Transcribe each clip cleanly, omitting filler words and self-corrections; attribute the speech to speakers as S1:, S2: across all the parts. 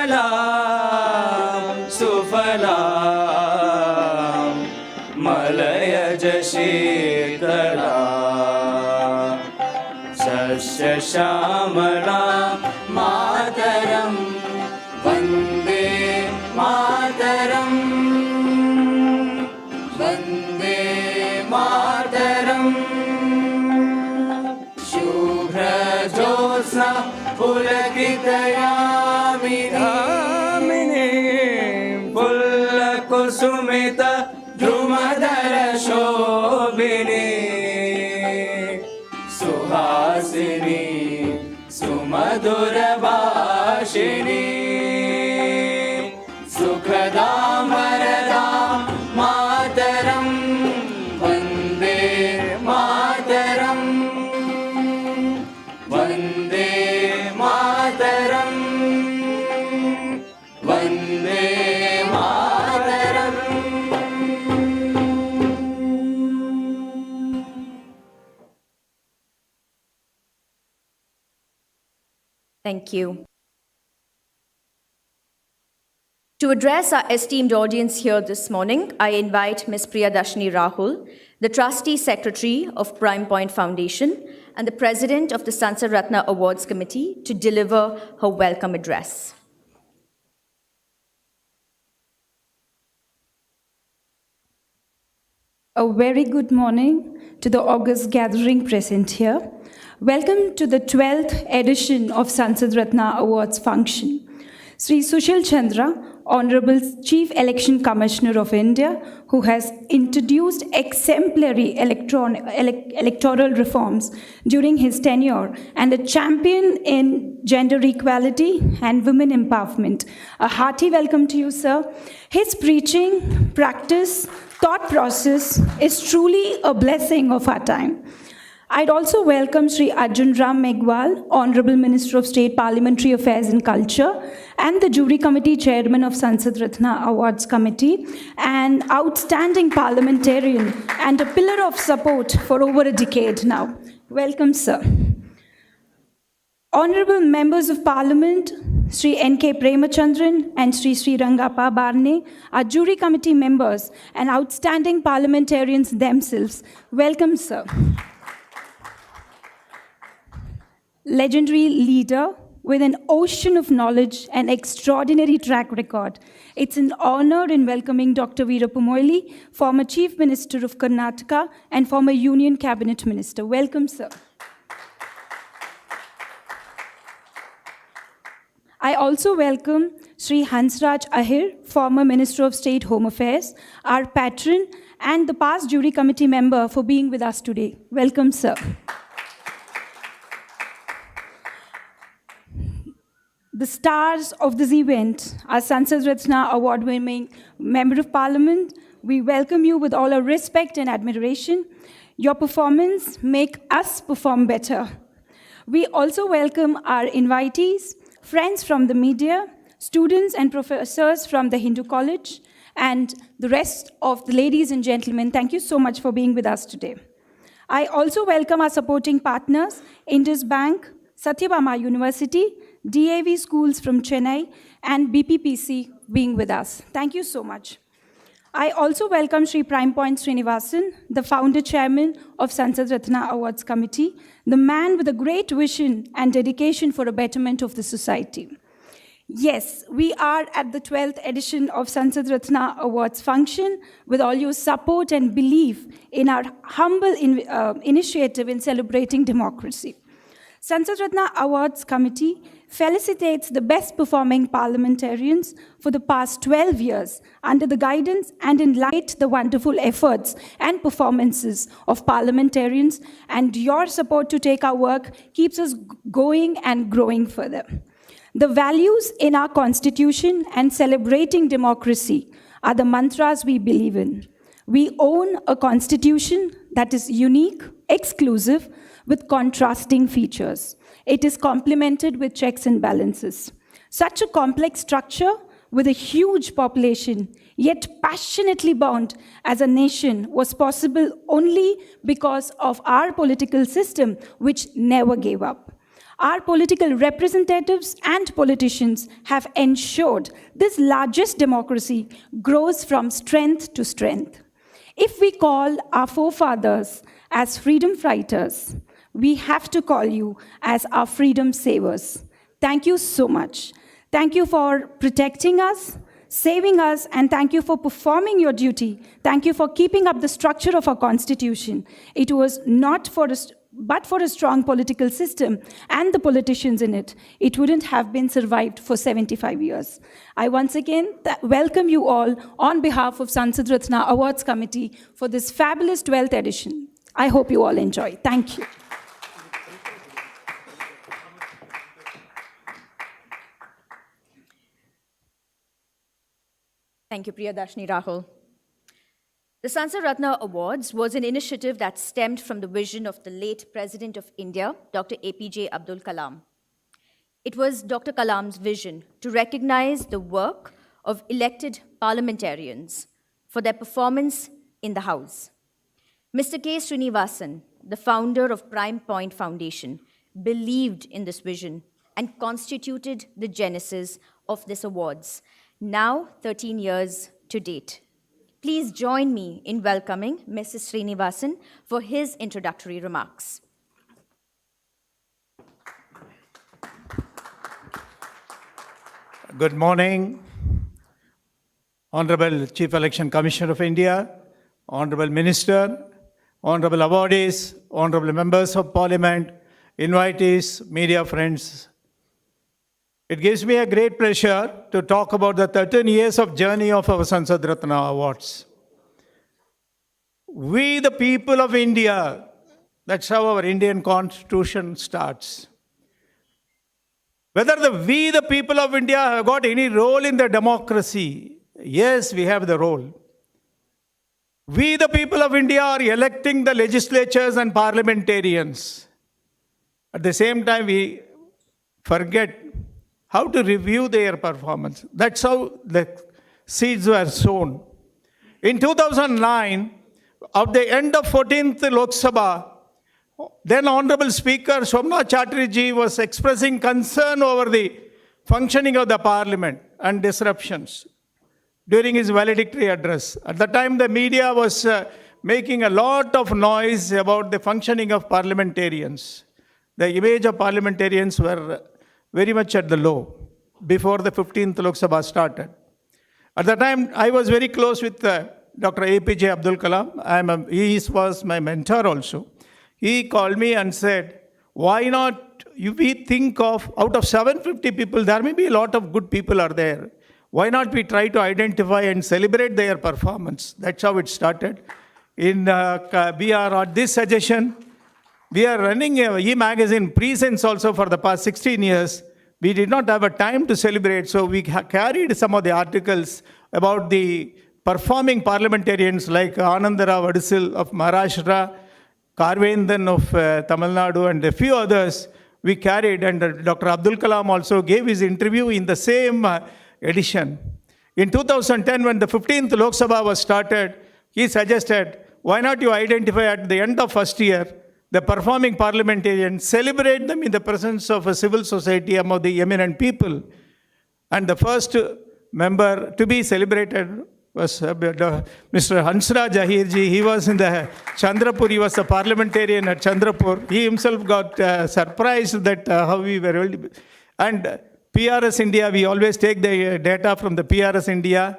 S1: सुजलां सुफलां मलयज शीतलां सस्यश्यामलां मातरं वन्दे मातरं वन्दे मातरम् शुभ्रज्योत्स्ना पुलकितयामिनी पुल्लकुसुमित द्रुमधर शोभिनी सुहासिनी सुमधुरभाषिणी सुखदां वरदां मातरं वन्दे मातरं वन्दे मातरं Vande Mataram.
S2: Thank you. To address our esteemed audience here this morning, I invite Ms. Priyadharshni Rahul, the Trustee Secretary of Prime Point Foundation and the President of the Sansad Ratna Awards Committee, to deliver her welcome address.
S3: A very good morning to the august gathering present here. Welcome to the 12th edition of Sansad Ratna Awards function. Shri Sushil Chandra, Honorable Chief Election Commissioner of India, who has introduced exemplary electoral reforms during his tenure and a champion in gender equality and women empowerment. A hearty welcome to you, sir. His preaching, practice, thought process is truly a blessing of our time. I'd also welcome Shri Arjun Ram Meghwal, Honorable Minister of State Parliamentary Affairs and Culture, and the Jury Committee Chairman of Sansad Ratna Awards Committee, an outstanding parliamentarian and a pillar of support for over a decade now. Welcome, sir. Honorable Members of Parliament, Shri N.K. Premachandran and Shri Rangappa Barne, our Jury Committee members and outstanding parliamentarians themselves. Welcome, sir. Legendary leader with an ocean of knowledge and extraordinary track record. It's an honor in welcoming Dr. Veerappa Moily, former Chief Minister of Karnataka and former Union Cabinet Minister. Welcome, sir. I also welcome Shri Hansraj Ahir, former Minister of State Home Affairs, our patron and the past Jury Committee member, for being with us today. Welcome, sir. The stars of this event are Sansad Ratna Award-winning Member of Parliament. We welcome you with all our respect and admiration. Your performance makes us perform better. We also welcome our invitees, friends from the media, students and professors from the Hindu College, and the rest of the ladies and gentlemen. Thank you so much for being with us today. I also welcome our supporting partners, Indus Bank, Satyabama University, DAV Schools from Chennai, and BPPC being with us. Thank you so much. I also welcome Shri Point Srinivasan, the founder chairman of Sansad Ratna Awards Committee, the man with a great vision and dedication for a betterment of the society. Yes, we are at the 12th edition of Sansad Ratna Awards function with all your support and belief in our humble initiative in celebrating democracy. Sansad Ratna Awards Committee felicitates the best performing parliamentarians for the past 12 years under the guidance and in light the wonderful efforts and performances of parliamentarians, and your support to take our work keeps us going and growing further. The values in our constitution and celebrating democracy are the mantras we believe in. We own a constitution that is unique, exclusive, with contrasting features. It is complemented with checks and balances. Such a complex structure with a huge population, yet passionately bound as a nation, was possible only because of our political system, which never gave up. Our political representatives and politicians have ensured this largest democracy grows from strength to strength. If we call our forefathers as freedom fighters, we have to call you as our freedom savers. Thank you so much. Thank you for protecting us, saving us, and thank you for performing your duty. Thank you for keeping up the structure of our Constitution. It was not for us, but for a strong political system and the politicians in it, it wouldn't have been survived for 75 years. I once again welcome you all on behalf of Sansad Ratna Awards Committee for this fabulous 12th edition. I hope you all enjoy. Thank you.
S2: Thank you, Priyadharshni Rahul. The Sansad Ratna Awards was an initiative that stemmed from the vision of the late President of India, Dr. APJ Abdul Kalam. It was Dr. Kalam's vision to recognize the work of elected parliamentarians for their performance in the House. Mr. K. Srinivasan, the founder of Point Foundation, believed in this vision and constituted the genesis of this awards, now 13 years to date. Please join me in welcoming Mrs. Srinivasan for his introductory remarks.
S4: Good morning, Honorable Chief Election Commissioner of India, Honorable Minister, Honorable awardees, Honorable Members of Parliament, invitees, media friends. It gives me a great pleasure to talk about the 13 years of journey of our Sansad Ratna Awards. We, the people of India, that's how our Indian Constitution starts. Whether we, the people of India, have got any role in the democracy, yes, we have the role. We, the people of India, are electing the legislatures and parliamentarians. At the same time, we forget how to review their performance. That's how the seeds were sown. In 2009, at the end of 14th Lok Sabha, then Honorable Speaker Somnath Chatterjee was expressing concern over the functioning of the Parliament and disruptions during his valedictory address. At the time, the media was making a lot of noise about the functioning of parliamentarians. The image of parliamentarians were very much at the low before the 15th Lok Sabha started. At the time, I was very close with Dr. APJ Abdul Kalam. He was my mentor also. He called me and said, why not we think of, out of 750 people, there may be a lot of good people are there. Why not we try to identify and celebrate their performance? That's how it started. We are at this suggestion. We are running a eMagazine PreSense also for the past 16 years. We did not have a time to celebrate, so we carried some of the articles about the performing parliamentarians like Anandara Vadisil of Maharashtra, Karvendan of Tamil Nadu, and a few others we carried. And Dr. Abdul Kalam also gave his interview in the same edition. In 2010, when the 15th Lok Sabha was started, he suggested, why not you identify at the end of first year the performing parliamentarians, celebrate them in the presence of a civil society among the eminent people. And the first member to be celebrated was Mr. Hansraj Ahirji. He was in the Chandrapur. He was a parliamentarian at Chandrapur. He himself got surprised that how we were. And PRS India, we always take the data from the PRS India,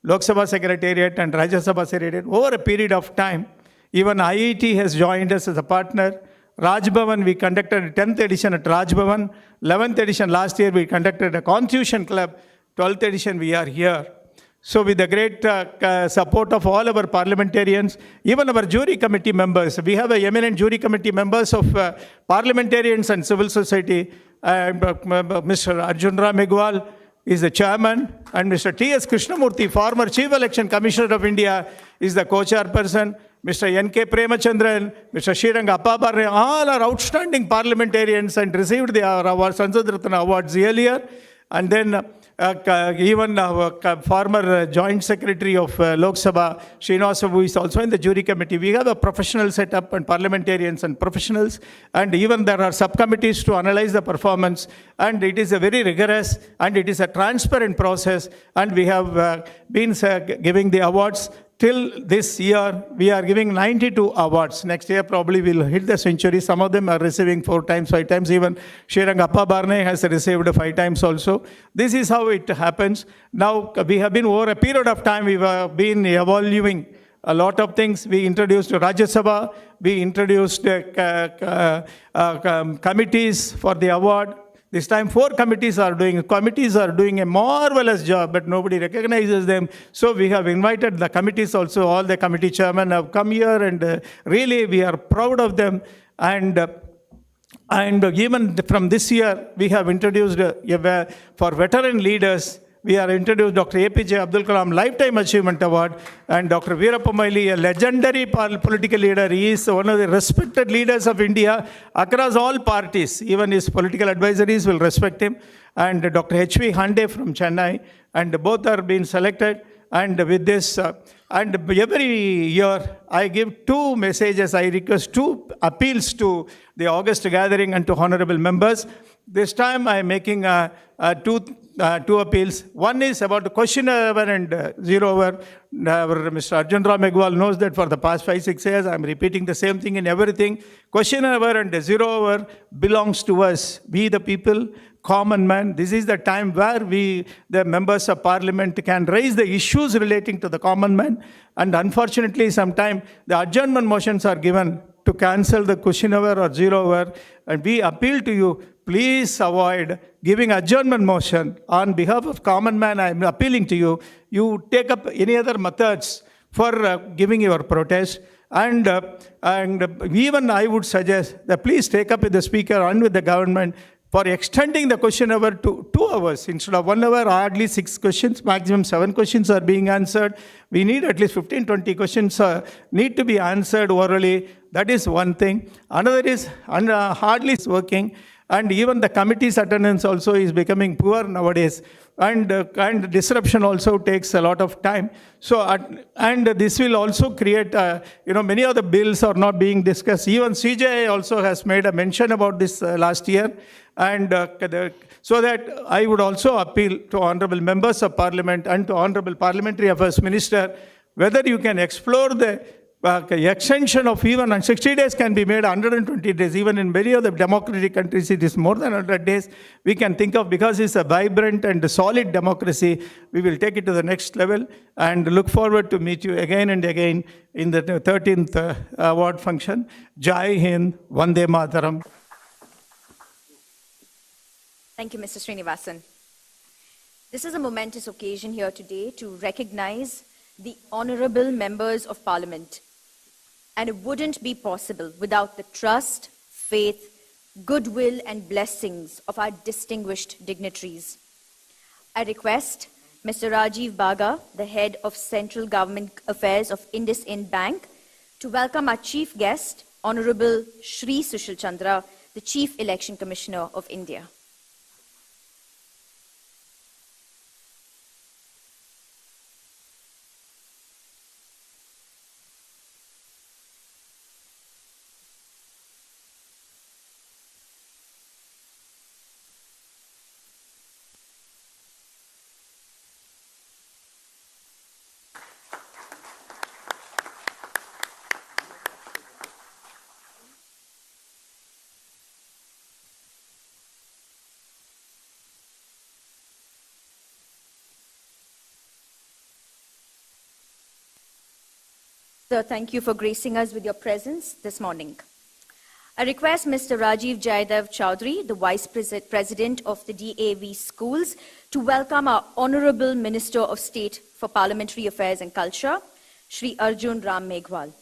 S4: Lok Sabha Secretariat and Rajya Sabha Secretariat over a period of time. Even IIT has joined us as a partner. Raj Bhavan, we conducted a 10th edition at Raj Bhavan. 11th edition last year, we conducted a Constitution Club. 12th edition, we are here. So with the great support of all our parliamentarians, even our jury committee members, we have eminent jury committee members of parliamentarians and civil society. Mr. Arjun Ram Meghwal is the chairman, and Mr. T.S. Krishnamurthy, former Chief Election Commissioner of India, is the co-chairperson. Mr. N.K. Premachandran, Mr. Shiranga Appabarne, all are outstanding parliamentarians and received the Sansad Ratna Awards earlier. And then even our former Joint Secretary of Lok Sabha, Srinivasan, who is also in the jury committee. We have a professional setup and parliamentarians and professionals, and even there are subcommittees to analyze the performance, and it is a very rigorous and it is a transparent process, and we have been giving the awards. Till this year, we are giving 92 awards. Next year, probably we'll hit the century. Some of them are receiving 4 times, 5 times. Even Srirangappa Barne has received 5 times also. This is how it happens. Now, we have been over a period of time, we have been evaluating a lot of things. We introduced Rajya Sabha. We introduced committees for the award. This time 4 committees are doing a marvelous job, but nobody recognizes them. So we have invited the committees also. All the committee chairmen have come here, and really we are proud of them. And even from this year, we have introduced for veteran leaders, we are introduced Dr. APJ Abdul Kalam Lifetime Achievement Award, and Dr. Veerappa Moily, a legendary political leader. He is one of the respected leaders of India across all parties. Even his political advisories will respect him. And Dr. H.V. Hande from Chennai, and both are being selected. And with this, and every year, I give 2 messages. I request 2 appeals to the August gathering and to honorable members. This time, I am making 2 appeals. One is about the question hour and 0 hour. Mr. Arjun Ram Meghwal knows that for the past 5-6 years, I am repeating the same thing in everything. Question hour and 0 hour belongs to us. We the people, common man. This is the time where we, the members of parliament, can raise the issues relating to the common man. And unfortunately, sometimes the adjournment motions are given to cancel the question hour or 0 hour. And we appeal to you, please avoid giving adjournment motion. On behalf of common man, I am appealing to you, you take up any other methods for giving your protest. And even I would suggest that please take up with the speaker and with the government for extending the question hour to 2 hours. Instead of 1 hour, hardly 6 questions, maximum 7 questions are being answered. We need at least 15-20 questions need to be answered orally. That is one thing. Another is hardly working. And even the committee's attendance also is becoming poor nowadays. And disruption also takes a lot of time. So, and this will also create, many of the bills are not being discussed. Even CJI also has made a mention about this last year. And so that I would also appeal to honorable members of parliament and to honorable Parliamentary Affairs Minister, whether you can explore the extension of even 60 days can be made 120 days. Even in many of the democratic countries, it is more than 100 days. We can think of, because it's a vibrant and solid democracy, we will take it to the next level and look forward to meet you again and again in the 13th award function. Jai Hind, Vande Mataram.
S2: Thank you, Mr. Srinivasan. This is a momentous occasion here today to recognize the honorable members of Parliament. And it wouldn't be possible without the trust, faith, goodwill, and blessings of our distinguished dignitaries. I request Mr. Rajiv Baga, the head of Central Government Affairs of IndusInd Bank, to welcome our chief guest, Honorable Shri Sushil Chandra, the Chief Election Commissioner of India. Sir, thank you for gracing us with your presence this morning. I request Mr. Rajiv Jaydev Chowdhury, the Vice President of the DAV Schools, to welcome our Honorable Minister of State for Parliamentary Affairs and Culture, Shri Arjun Ram Meghwal.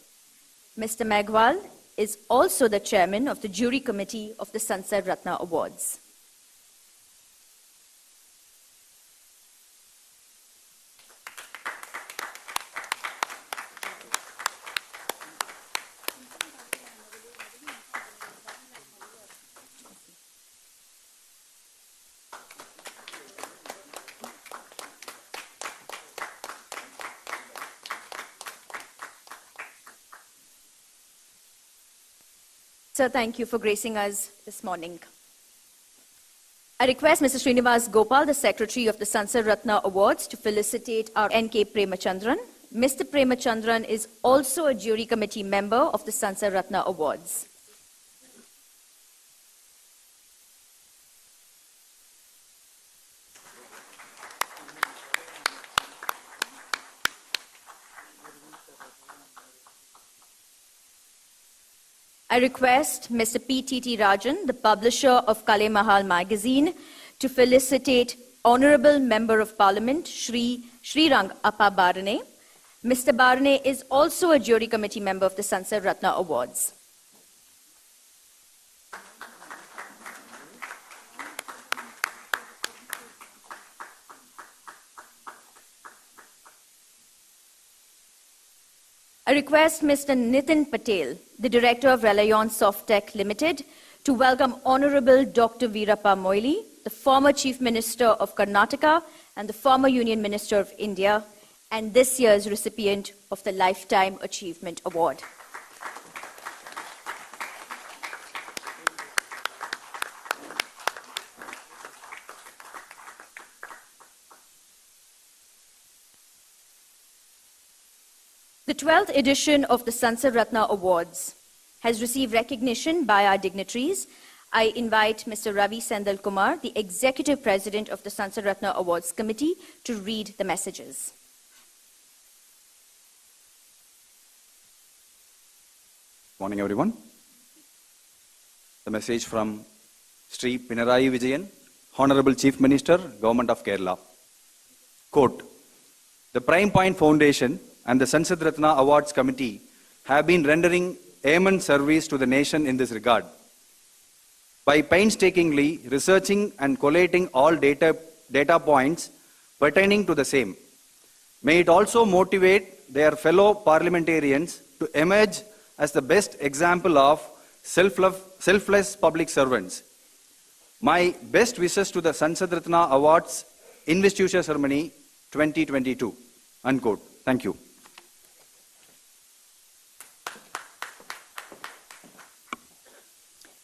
S2: Mr. Meghwal is also the Chairman of the Jury Committee of the Sansad Ratna Awards. Sir, thank you for gracing us this morning. I request Mr. Srinivas Gopal, the Secretary of the Sansad Ratna Awards, to felicitate our N.K. Premachandran. Mr. Premachandran is also a jury committee member of the Sansad Ratna Awards. I request Mr. P.T.T. Rajan, the publisher of Kale Mahal magazine, to felicitate Honorable Member of Parliament, Shri Rang Appa Barane. Mr. Barane is also a jury committee member of the Sansad Ratna Awards. I request Mr. Nitin Patel, the Director of Reliance Softech Limited, to welcome Honorable Dr. Veerappa Moily, the former Chief Minister of Karnataka and the former Union Minister of India, and this year's recipient of the Lifetime Achievement Award. The 12th edition of the Sansad Ratna Awards has received recognition by our dignitaries. I invite Mr. Ravi Sendal Kumar, the Executive President of the Sansad Ratna Awards Committee, to read the messages.
S5: Morning, everyone. The message from Shri Pinarayi Vijayan, Honorable Chief Minister, Government of Kerala. Quote, the Prime Point Foundation and the Sansad Ratna Awards Committee have been rendering immense service to the nation in this regard by painstakingly researching and collating all data points pertaining to the same. May it also motivate their fellow parliamentarians to emerge as the best example of selfless public servants. My best wishes to the Sansad Ratna Awards Investiture Ceremony 2022. Unquote. Thank you.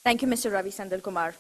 S2: Thank you, Mr. Ravi Sendal Kumar.